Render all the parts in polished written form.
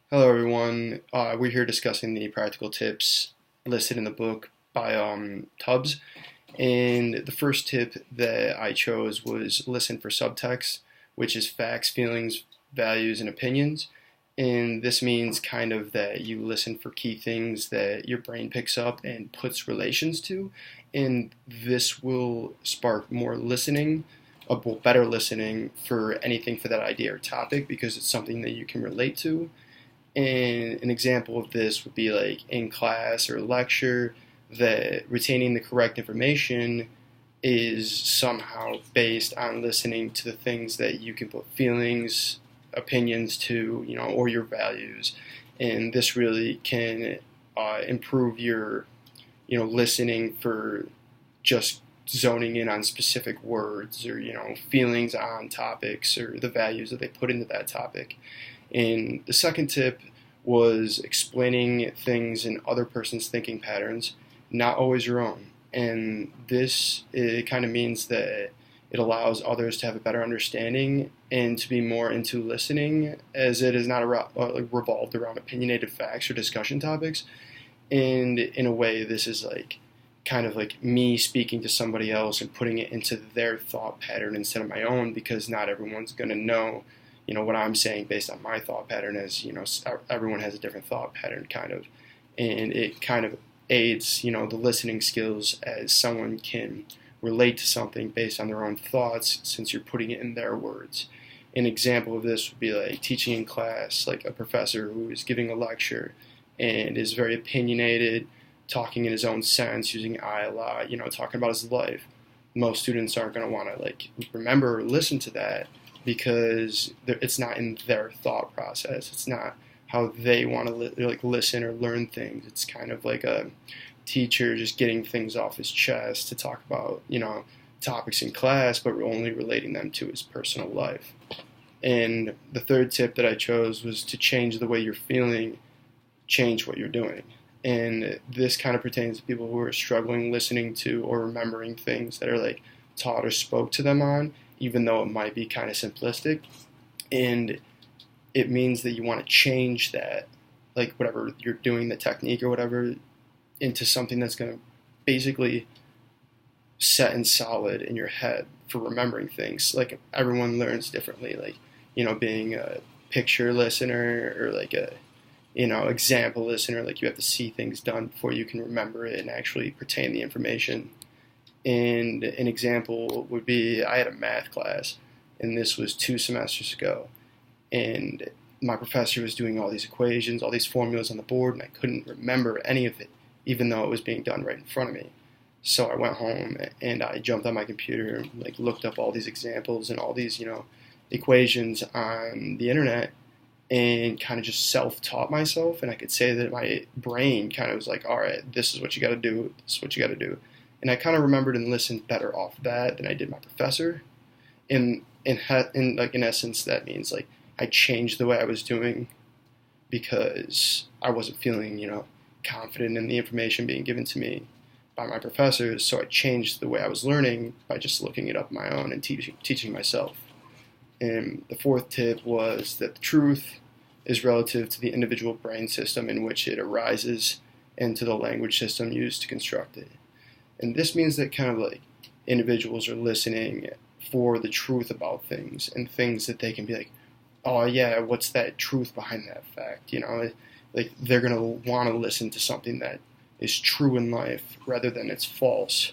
Hello, everyone. We're here discussing the practical tips listed in the book by Tubbs. And the first tip that I chose was listen for subtext, which is facts, feelings, values, and opinions. And this means kind of that you listen for key things that your brain picks up and puts relations to. And this will spark more listening, better listening for anything for that idea or topic because it's something that you can relate to. And an example of this would be like in class or lecture, that retaining the correct information is somehow based on listening to the things that you can put feelings, opinions to, or your values. And this really can improve your, listening for just zoning in on specific words or, feelings on topics or the values that they put into that topic. And the second tip was explaining things in other person's thinking patterns, not always your own. And this, it kind of means that it allows others to have a better understanding and to be more into listening, as it is not revolved around opinionated facts or discussion topics. And in a way, this is like kind of like me speaking to somebody else and putting it into their thought pattern instead of my own, because not everyone's going to know what I'm saying based on my thought pattern. As everyone has a different thought pattern, kind of, and it kind of aids the listening skills, as someone can relate to something based on their own thoughts since you're putting it in their words. An example of this would be like teaching in class, like a professor who is giving a lecture and is very opinionated, talking in his own sense, using I a lot, talking about his life. Most students aren't going to want to like remember or listen to that, because it's not in their thought process. It's not how they want to listen or learn things. It's kind of like a teacher just getting things off his chest to talk about topics in class, but only relating them to his personal life. And the third tip that I chose was to change the way you're feeling, change what you're doing. And this kind of pertains to people who are struggling listening to or remembering things that are like taught or spoke to them on, even though it might be kind of simplistic. And it means that you want to change that, like whatever you're doing, the technique or whatever, into something that's going to basically set and solid in your head for remembering things. Like everyone learns differently, like, being a picture listener or like a, example listener, like you have to see things done before you can remember it and actually retain the information. And an example would be, I had a math class, and this was 2 semesters ago. And my professor was doing all these equations, all these formulas on the board, and I couldn't remember any of it, even though it was being done right in front of me. So I went home and I jumped on my computer and like looked up all these examples and all these, equations on the internet, and kind of just self-taught myself. And I could say that my brain kind of was like, all right, this is what you got to do. This is what you got to do. And I kind of remembered and listened better off that than I did my professor. In essence, that means like I changed the way I was doing because I wasn't feeling, confident in the information being given to me by my professors. So I changed the way I was learning by just looking it up on my own and teaching myself. And the fourth tip was that the truth is relative to the individual brain system in which it arises and to the language system used to construct it. And this means that kind of like individuals are listening for the truth about things and things that they can be like, oh yeah, what's that truth behind that fact? Like they're going to want to listen to something that is true in life rather than it's false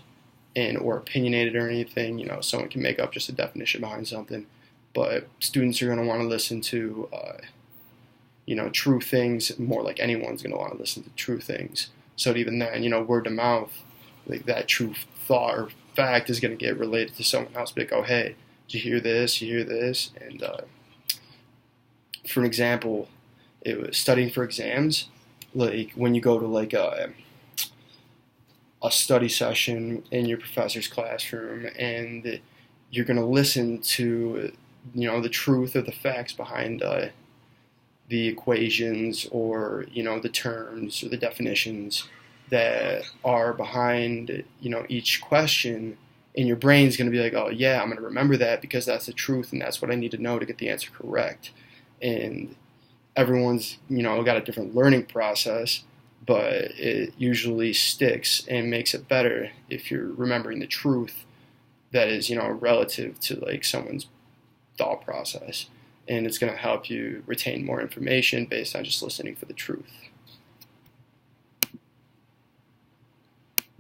and or opinionated or anything. Someone can make up just a definition behind something, but students are going to want to listen to, true things more like anyone's going to want to listen to true things. So even then, word of mouth, like that true thought or fact is going to get related to someone else. Be like, oh, hey, did you hear this? You hear this? And for an example, it was studying for exams. Like when you go to like a study session in your professor's classroom, and you're going to listen to the truth or the facts behind the equations or the terms or the definitions that are behind each question, and your brain's going to be like, oh yeah, I'm going to remember that because that's the truth and that's what I need to know to get the answer correct. And everyone's, got a different learning process, but it usually sticks and makes it better if you're remembering the truth that is, relative to like someone's thought process. And it's going to help you retain more information based on just listening for the truth.